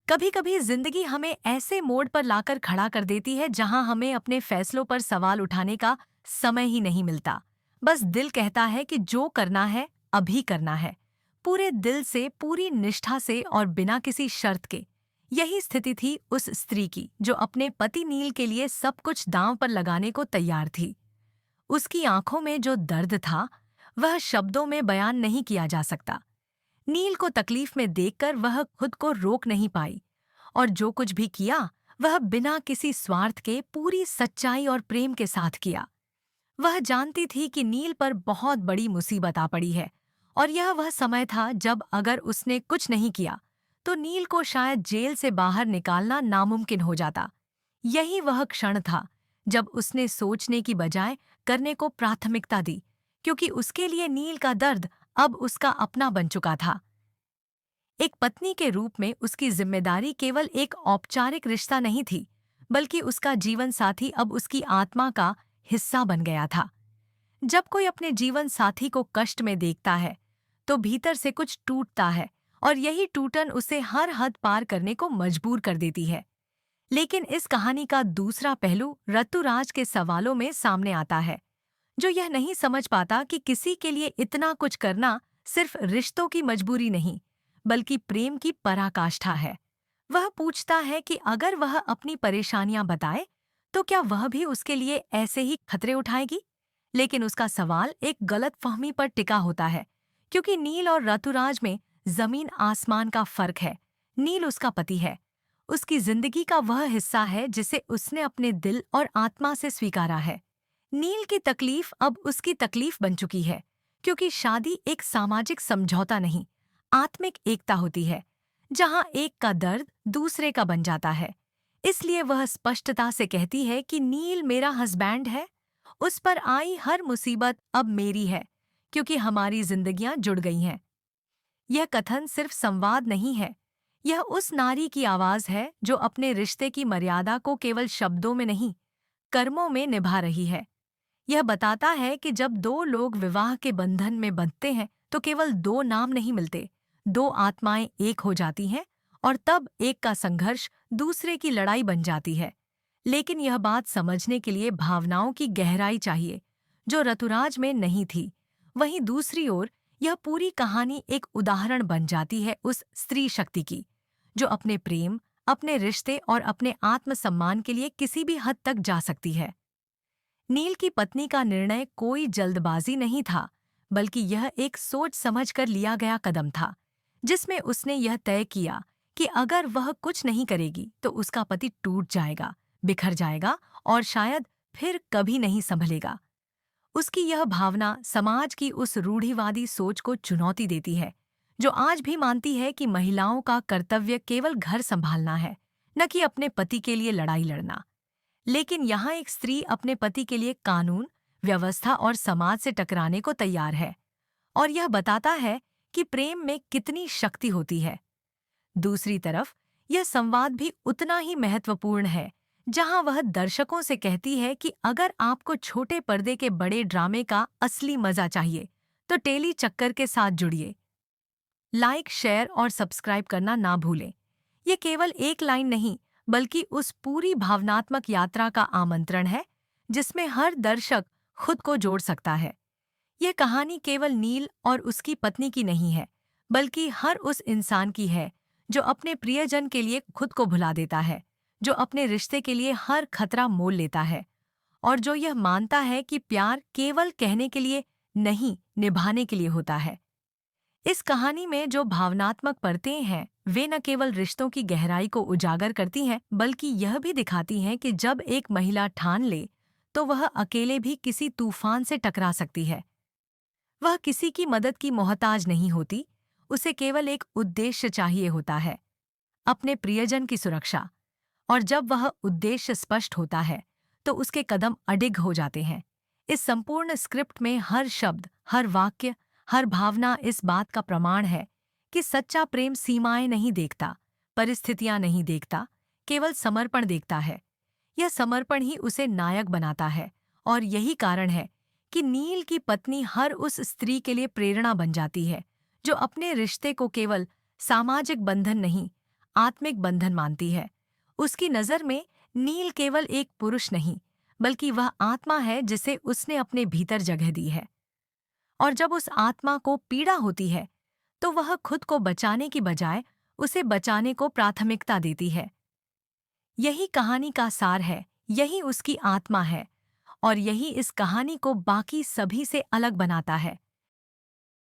कभी कभी जिंदगी हमें ऐसे मोड़ पर लाकर खड़ा कर देती है जहां हमें अपने फैसलों पर सवाल उठाने का समय ही नहीं मिलता। बस दिल कहता है कि जो करना है अभी करना है, पूरे दिल से, पूरी निष्ठा से और बिना किसी शर्त के। यही स्थिति थी उस स्त्री की जो अपने पति नील के लिए सब कुछ दांव पर लगाने को तैयार थी। उसकी आंखों में जो दर्द था वह शब्दों में बयान नहीं किया जा सकता। नील को तकलीफ में देखकर वह खुद को रोक नहीं पाई, और जो कुछ भी किया वह बिना किसी स्वार्थ के पूरी सच्चाई और प्रेम के साथ किया। वह जानती थी कि नील पर बहुत बड़ी मुसीबत आ पड़ी है, और यह वह समय था जब अगर उसने कुछ नहीं किया तो नील को शायद जेल से बाहर निकालना नामुमकिन हो जाता। यही वह क्षण था जब उसने सोचने की बजाय करने को प्राथमिकता दी, क्योंकि उसके लिए नील का दर्द अब उसका अपना बन चुका था। एक पत्नी के रूप में उसकी जिम्मेदारी केवल एक औपचारिक रिश्ता नहीं थी, बल्कि उसका जीवन साथी अब उसकी आत्मा का हिस्सा बन गया था। जब कोई अपने जीवन साथी को कष्ट में देखता है तो भीतर से कुछ टूटता है, और यही टूटन उसे हर हद पार करने को मजबूर कर देती है। लेकिन इस कहानी का दूसरा पहलू ऋतुराज के सवालों में सामने आता है, जो यह नहीं समझ पाता कि किसी के लिए इतना कुछ करना सिर्फ रिश्तों की मजबूरी नहीं, बल्कि प्रेम की पराकाष्ठा है। वह पूछता है कि अगर वह अपनी परेशानियां बताए तो क्या वह भी उसके लिए ऐसे ही खतरे उठाएगी। लेकिन उसका सवाल एक गलतफहमी पर टिका होता है, क्योंकि नील और ऋतुराज में जमीन आसमान का फर्क है। नील उसका पति है, उसकी जिंदगी का वह हिस्सा है जिसे उसने अपने दिल और आत्मा से स्वीकारा है। नील की तकलीफ अब उसकी तकलीफ बन चुकी है, क्योंकि शादी एक सामाजिक समझौता नहीं, आत्मिक एकता होती है, जहां एक का दर्द दूसरे का बन जाता है। इसलिए वह स्पष्टता से कहती है कि नील मेरा हस्बैंड है, उस पर आई हर मुसीबत अब मेरी है, क्योंकि हमारी जिंदगियां जुड़ गई हैं। यह कथन सिर्फ संवाद नहीं है, यह उस नारी की आवाज है जो अपने रिश्ते की मर्यादा को केवल शब्दों में नहीं, कर्मों में निभा रही है। यह बताता है कि जब दो लोग विवाह के बंधन में बंधते हैं तो केवल दो नाम नहीं मिलते, दो आत्माएं एक हो जाती हैं, और तब एक का संघर्ष दूसरे की लड़ाई बन जाती है। लेकिन यह बात समझने के लिए भावनाओं की गहराई चाहिए, जो ऋतुराज में नहीं थी। वहीं दूसरी ओर यह पूरी कहानी एक उदाहरण बन जाती है उस स्त्री शक्ति की, जो अपने प्रेम, अपने रिश्ते और अपने आत्मसम्मान के लिए किसी भी हद तक जा सकती है। नील की पत्नी का निर्णय कोई जल्दबाजी नहीं था, बल्कि यह एक सोच समझकर लिया गया कदम था, जिसमें उसने यह तय किया कि अगर वह कुछ नहीं करेगी तो उसका पति टूट जाएगा, बिखर जाएगा और शायद फिर कभी नहीं संभलेगा। उसकी यह भावना समाज की उस रूढ़िवादी सोच को चुनौती देती है, जो आज भी मानती है कि महिलाओं का कर्तव्य केवल घर संभालना है, न कि अपने पति के लिए लड़ाई लड़ना। लेकिन यहाँ एक स्त्री अपने पति के लिए कानून, व्यवस्था और समाज से टकराने को तैयार है, और यह बताता है कि प्रेम में कितनी शक्ति होती है। दूसरी तरफ यह संवाद भी उतना ही महत्वपूर्ण है, जहां वह दर्शकों से कहती है कि अगर आपको छोटे पर्दे के बड़े ड्रामे का असली मजा चाहिए तो टेली चक्कर के साथ जुड़िए। लाइक, शेयर और सब्सक्राइब करना ना भूलें। ये केवल एक लाइन नहीं, बल्कि उस पूरी भावनात्मक यात्रा का आमंत्रण है जिसमें हर दर्शक खुद को जोड़ सकता है। यह कहानी केवल नील और उसकी पत्नी की नहीं है, बल्कि हर उस इंसान की है जो अपने प्रियजन के लिए खुद को भुला देता है, जो अपने रिश्ते के लिए हर खतरा मोल लेता है, और जो यह मानता है कि प्यार केवल कहने के लिए नहीं, निभाने के लिए होता है। इस कहानी में जो भावनात्मक परतें हैं वे न केवल रिश्तों की गहराई को उजागर करती हैं, बल्कि यह भी दिखाती हैं कि जब एक महिला ठान ले तो वह अकेले भी किसी तूफान से टकरा सकती है। वह किसी की मदद की मोहताज नहीं होती, उसे केवल एक उद्देश्य चाहिए होता है, अपने प्रियजन की सुरक्षा। और जब वह उद्देश्य स्पष्ट होता है तो उसके कदम अडिग हो जाते हैं। इस संपूर्ण स्क्रिप्ट में हर शब्द, हर वाक्य, हर भावना इस बात का प्रमाण है कि सच्चा प्रेम सीमाएं नहीं देखता, परिस्थितियां नहीं देखता, केवल समर्पण देखता है। यह समर्पण ही उसे नायक बनाता है, और यही कारण है कि नील की पत्नी हर उस स्त्री के लिए प्रेरणा बन जाती है जो अपने रिश्ते को केवल सामाजिक बंधन नहीं, आत्मिक बंधन मानती है। उसकी नज़र में नील केवल एक पुरुष नहीं, बल्कि वह आत्मा है जिसे उसने अपने भीतर जगह दी है। और जब उस आत्मा को पीड़ा होती है, तो वह खुद को बचाने की बजाय उसे बचाने को प्राथमिकता देती है। यही कहानी का सार है, यही उसकी आत्मा है, और यही इस कहानी को बाकी सभी से अलग बनाता है।